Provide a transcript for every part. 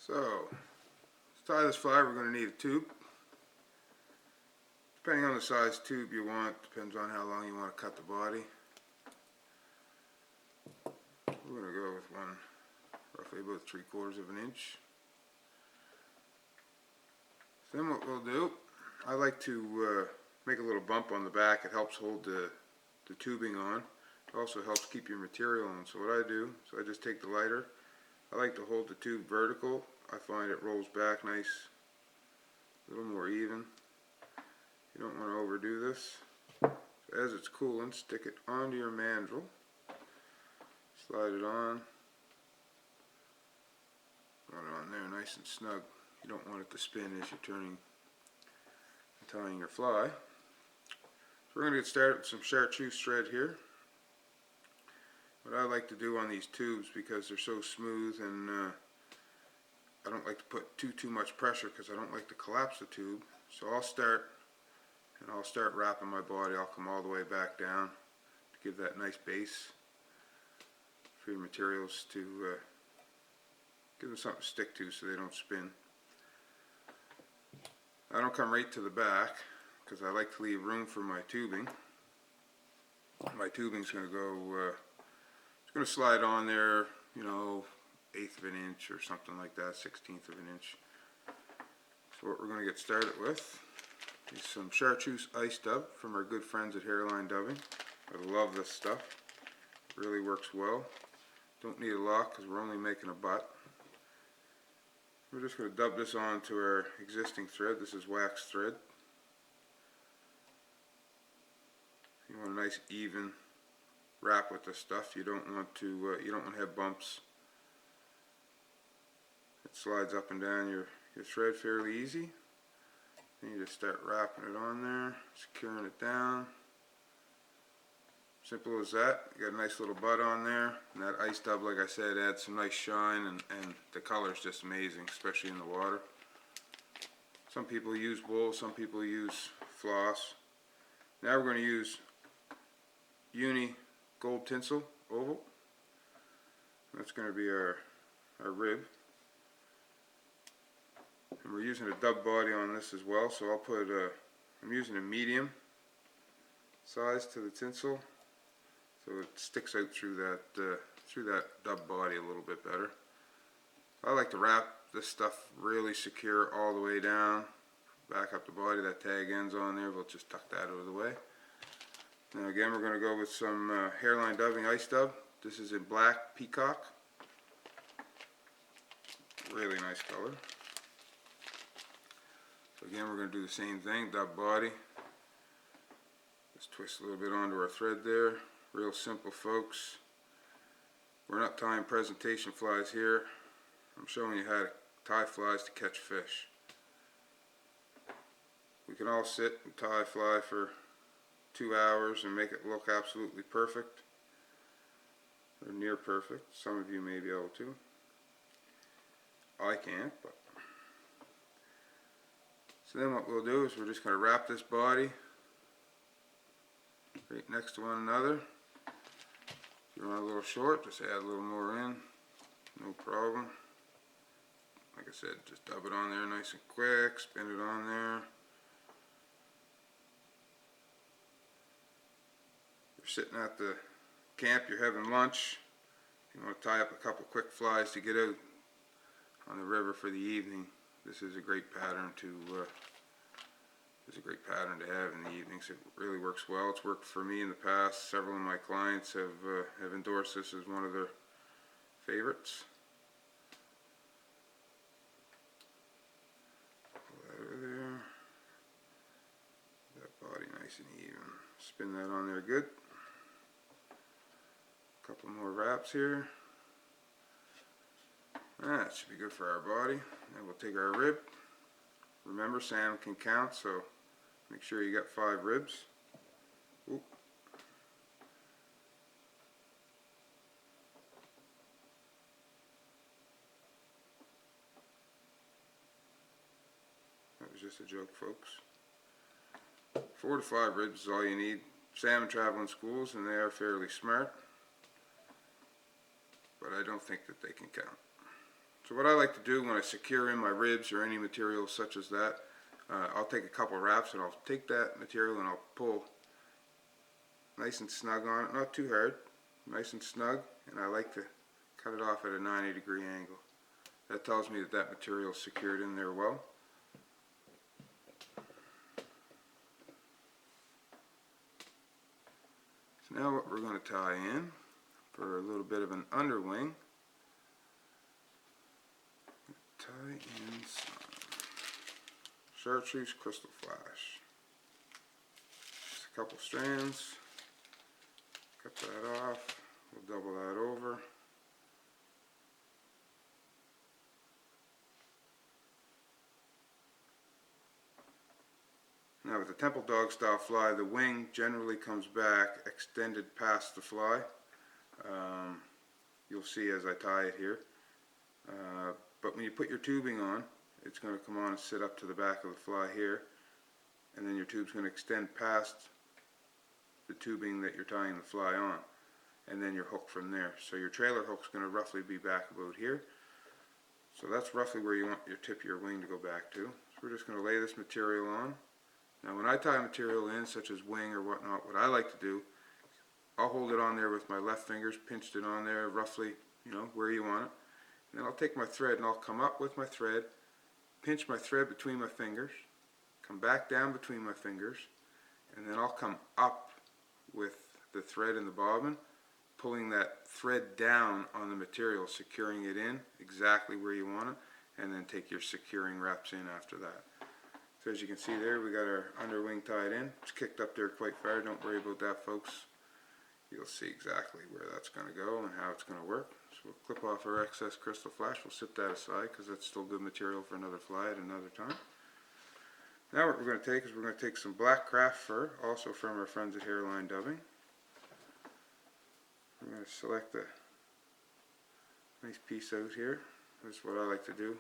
So, to tie this fly, we're going to need a tube. Depending on the size tube you want, depends on how long you want to cut the body. We're going to go with one roughly about 3/4 of an inch. So then what we'll do, I like to make a little bump on the back. It helps hold the tubing on. It also helps keep your material on. So what I do, I just take the lighter. I like to hold the tube vertical. I find it rolls back nice, a little more even. You don't want to overdo this. So as it's cooling, stick it onto your mandrel. Slide it on. Want it on there nice and snug. You don't want it to spin as you're tying your fly. So we're going to get started with some chartreuse thread here. What I like to do on these tubes, because they're so smooth and I don't like to put too much pressure because I don't like to collapse the tube. So I'll start wrapping my body. I'll come all the way back down to give that nice base for your materials to give them something to stick to so they don't spin. I don't come right to the back because I like to leave room for my tubing. My tubing's going to go, it's going to slide on there, you know, 1/8 of an inch or something like that, 1/16 of an inch. So what we're going to get started with is some chartreuse ice dub from our good friends at Hairline Dubbing. I love this stuff. It really works well. Don't need a lot because we're only making a butt. We're just going to dub this onto our existing thread. This is wax thread. You want a nice even wrap with this stuff. You don't want to have bumps. It slides up and down your thread fairly easy. Then you just start wrapping it on there, securing it down. Simple as that. You got a nice little butt on there, and that ice dub, like I said, adds some nice shine, and the color is just amazing, especially in the water. Some people use wool, some people use floss. Now we're going to use uni gold tinsel oval. That's going to be our rib. And we're using a dub body on this as well, so I'm using a medium size to the tinsel, so it sticks out through that dub body a little bit better. I like to wrap this stuff really secure all the way down, back up the body. That tag ends on there. We'll just tuck that out of the way. Now again, we're going to go with some Hairline Dubbing ice dub. This is in black peacock. Really nice color. So again, we're going to do the same thing, dub body. Just twist a little bit onto our thread there. Real simple, folks. We're not tying presentation flies here. I'm showing you how to tie flies to catch fish. We can all sit and tie a fly for 2 hours and make it look absolutely perfect, or near perfect. Some of you may be able to. I can't, but. So then what we'll do is we're just going to wrap this body right next to one another. If you want a little short, just add a little more in, no problem. Like I said, just dub it on there nice and quick, spin it on there. You're sitting at the camp, you're having lunch, you want to tie up a couple quick flies to get out on the river for the evening. This is a great pattern to have in the evenings. It really works well. It's worked for me in the past. Several of my clients have endorsed this as one of their favorites. Pull that over there. That body nice and even. Spin that on there good. A couple more wraps here. That should be good for our body. Then we'll take our rib. Remember, salmon can count, so make sure you got 5 ribs. Oop. That was just a joke, folks. 4 to 5 ribs is all you need. Salmon travel in schools, and they are fairly smart, but I don't think that they can count. So what I like to do when I secure in my ribs or any material such as that, I'll take a couple wraps and I'll take that material and I'll pull nice and snug on it, not too hard, nice and snug, and I like to cut it off at a 90-degree angle. That tells me that that material is secured in there well. So now what we're going to tie in for a little bit of an underwing, tie in some chartreuse crystal flash. Just a couple strands, cut that off, we'll double that over. Now with the temple dog style fly, the wing generally comes back extended past the fly. You'll see as I tie it here. But when you put your tubing on, it's going to come on and sit up to the back of the fly here, and then your tube's going to extend past the tubing that you're tying the fly on, and then your hook from there. So your trailer hook's going to roughly be back about here. So that's roughly where you want your tip of your wing to go back to. So we're just going to lay this material on. Now when I tie material in, such as wing or whatnot, what I like to do, I'll hold it on there with my left fingers, pinched it on there roughly, where you want it. And then I'll take my thread and I'll come up with my thread, pinch my thread between my fingers, come back down between my fingers, and then I'll come up with the thread and the bobbin, pulling that thread down on the material, securing it in exactly where you want it, and then take your securing wraps in after that. So as you can see there, we got our underwing tied in. It's kicked up there quite far. Don't worry about that, folks. You'll see exactly where that's going to go and how it's going to work. So we'll clip off our excess crystal flash. We'll sit that aside because that's still good material for another fly at another time. Now what we're going to take is we're going to take some black craft fur, also from our friends at Hairline Dubbing. We're going to select a nice piece out here. That's what I like to do.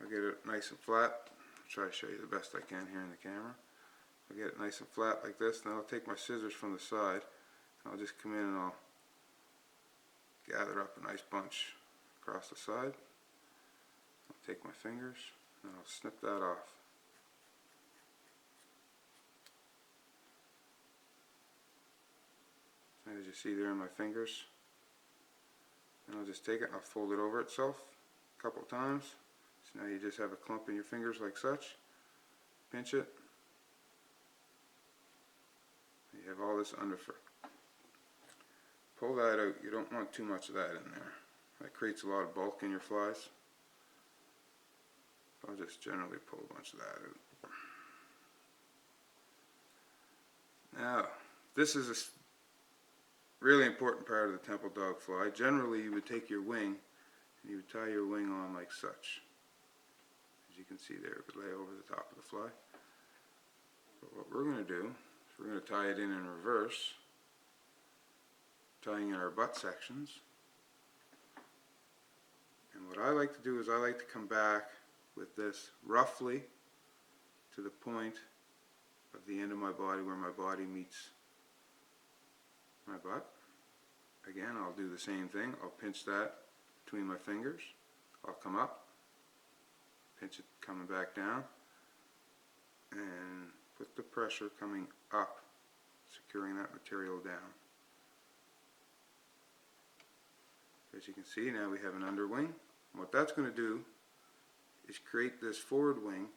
I'll get it nice and flat. I'll try to show you the best I can here in the camera. I'll get it nice and flat like this, and then I'll take my scissors from the side. I'll just come in and I'll gather up a nice bunch across the side. I'll take my fingers and I'll snip that off. As you see there in my fingers, and I'll just take it and I'll fold it over itself a couple of times. So now you just have a clump in your fingers like such. Pinch it. You have all this underfur. Pull that out. You don't want too much of that in there. That creates a lot of bulk in your flies. I'll just generally pull a bunch of that out. Now, this is a really important part of the temple dog fly. Generally, you would take your wing and you would tie your wing on like such. As you can see there, it would lay over the top of the fly. But what we're going to do is we're going to tie it in reverse, tying in our butt sections. And what I like to do is I like to come back with this roughly to the point of the end of my body where my body meets my butt. Again, I'll do the same thing. I'll pinch that between my fingers. I'll come up, pinch it coming back down, and put the pressure coming up, securing that material down. As you can see, now we have an underwing. And what that's going to do is create this forward wing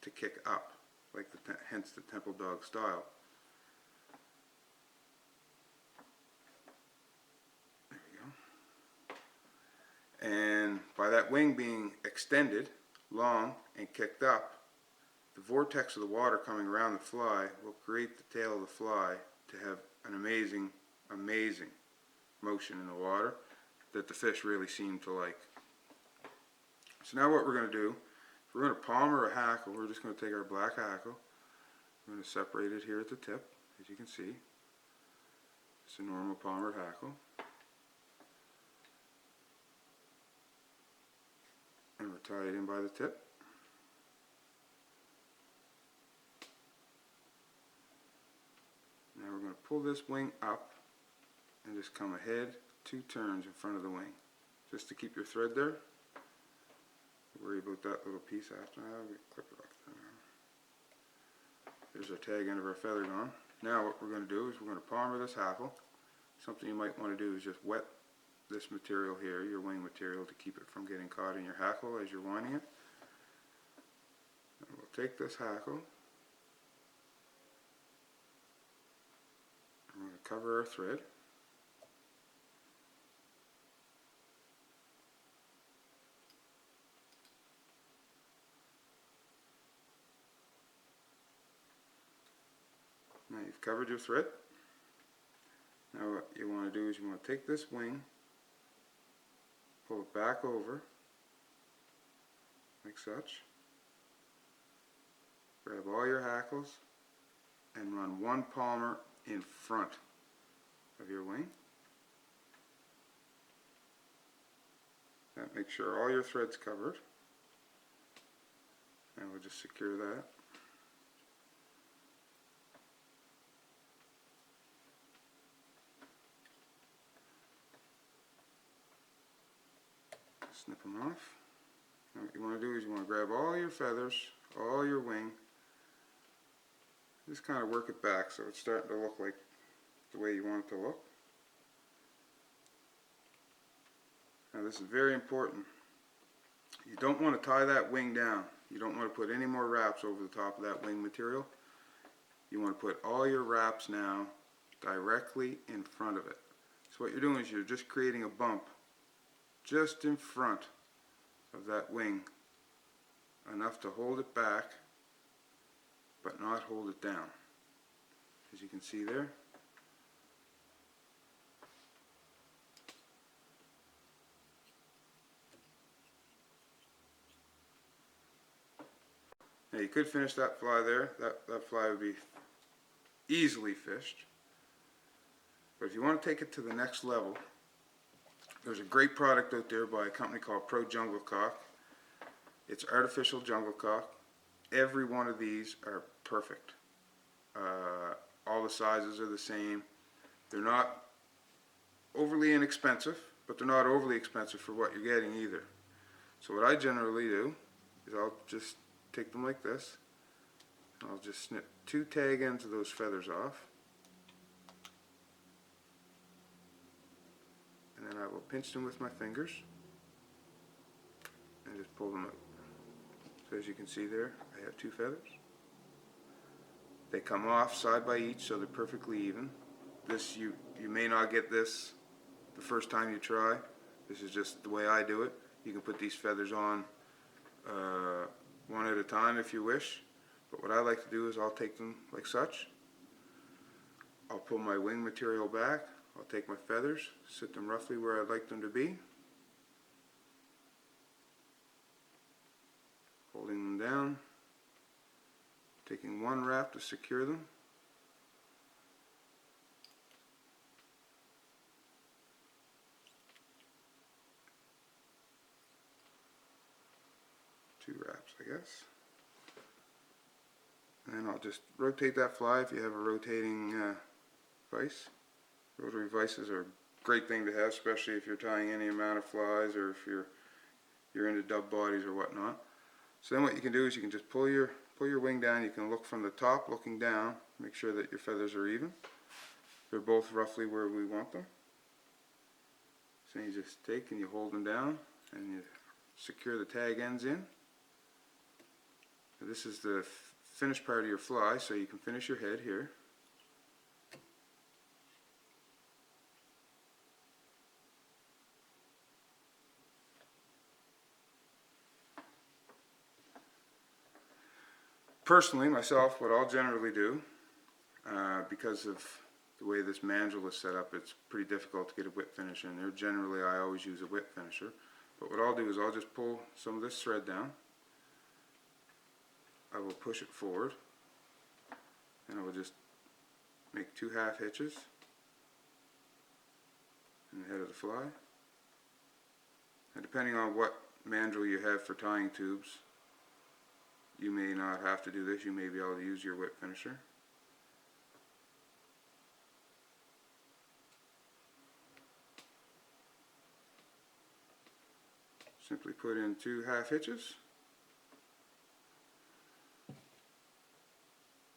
to kick up, like hence the temple dog style. There we go. And by that wing being extended, long, and kicked up, the vortex of the water coming around the fly will create the tail of the fly to have an amazing, amazing motion in the water that the fish really seem to like. So now what we're going to do, if we're going to palm or a hackle, we're just going to take our black hackle, we're going to separate it here at the tip, as you can see. It's a normal palmer hackle. And we'll tie it in by the tip. Now we're going to pull this wing up and just come ahead 2 turns in front of the wing, just to keep your thread there. Worry about that little piece after. We clip it off there. There's our tag end of our feather gone. Now what we're going to do is we're going to palmer this hackle. Something you might want to do is just wet this material here, your wing material, to keep it from getting caught in your hackle as you're winding it. And we'll take this hackle. And we're going to cover our thread. Now you've covered your thread. Now what you want to do is you want to take this wing, pull it back over, like such. Grab all your hackles and run one palmer in front of your wing. That makes sure all your thread's covered. And we'll just secure that. Snip them off. Now what you want to do is you want to grab all your feathers, all your wing, just kind of work it back so it's starting to look like the way you want it to look. Now this is very important. You don't want to tie that wing down. You don't want to put any more wraps over the top of that wing material. You want to put all your wraps now directly in front of it. So what you're doing is you're just creating a bump just in front of that wing, enough to hold it back but not hold it down, as you can see there. Now you could finish that fly there. That fly would be easily fished. But if you want to take it to the next level, there's a great product out there by a company called Pro Jungle Cock. It's artificial jungle cock. Every one of these are perfect. All the sizes are the same. They're not overly inexpensive, but they're not overly expensive for what you're getting either. So what I generally do is I'll just take them like this. I'll just snip 2 tag ends of those feathers off. And then I will pinch them with my fingers and just pull them out. So as you can see there, I have 2 feathers. They come off side by each, so they're perfectly even. This you may not get this the first time you try. This is just the way I do it. You can put these feathers on one at a time if you wish. But what I like to do is I'll take them like such. I'll pull my wing material back. I'll take my feathers, sit them roughly where I'd like them to be, holding them down, taking one wrap to secure them, two wraps I guess, and then I'll just rotate that fly if you have a rotating vise. Rotary vices are a great thing to have, especially if you're tying any amount of flies or if you're into dub bodies or whatnot. So then what you can do is you can just pull your wing down. You can look from the top looking down, make sure that your feathers are even. They're both roughly where we want them. So you just take and you hold them down and you secure the tag ends in. Now this is the finished part of your fly, so you can finish your head here. Personally, myself, what I'll generally do, because of the way this mandrel is set up, it's pretty difficult to get a whip finisher in there. Generally, I always use a whip finisher. But what I'll do is I'll just pull some of this thread down. I will push it forward, and I will just make 2 half hitches in the head of the fly. And depending on what mandrel you have for tying tubes, you may not have to do this. You may be able to use your whip finisher. Simply put in 2 half hitches.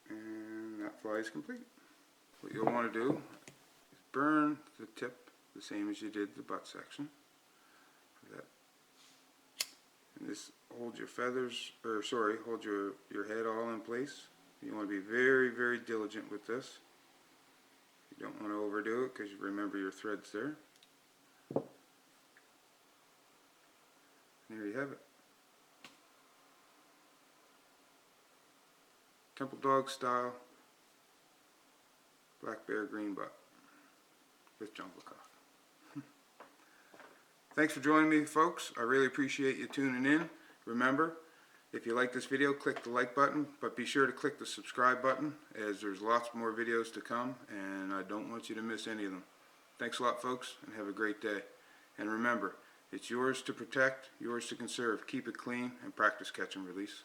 And that fly is complete. What you'll want to do is burn the tip the same as you did the butt section. And this holds your feathers, or sorry, hold your head all in place. You want to be very, very diligent with this. You don't want to overdo it because you remember your threads there. There you have it. Temple dog style black bear green butt with jungle cock. Thanks for joining me, folks. I really appreciate you tuning in. Remember, if you like this video, click the like button, but be sure to click the subscribe button, as there's lots more videos to come, and I don't want you to miss any of them. Thanks a lot, folks, and have a great day. And remember, it's yours to protect, yours to conserve. Keep it clean, and practice catch and release.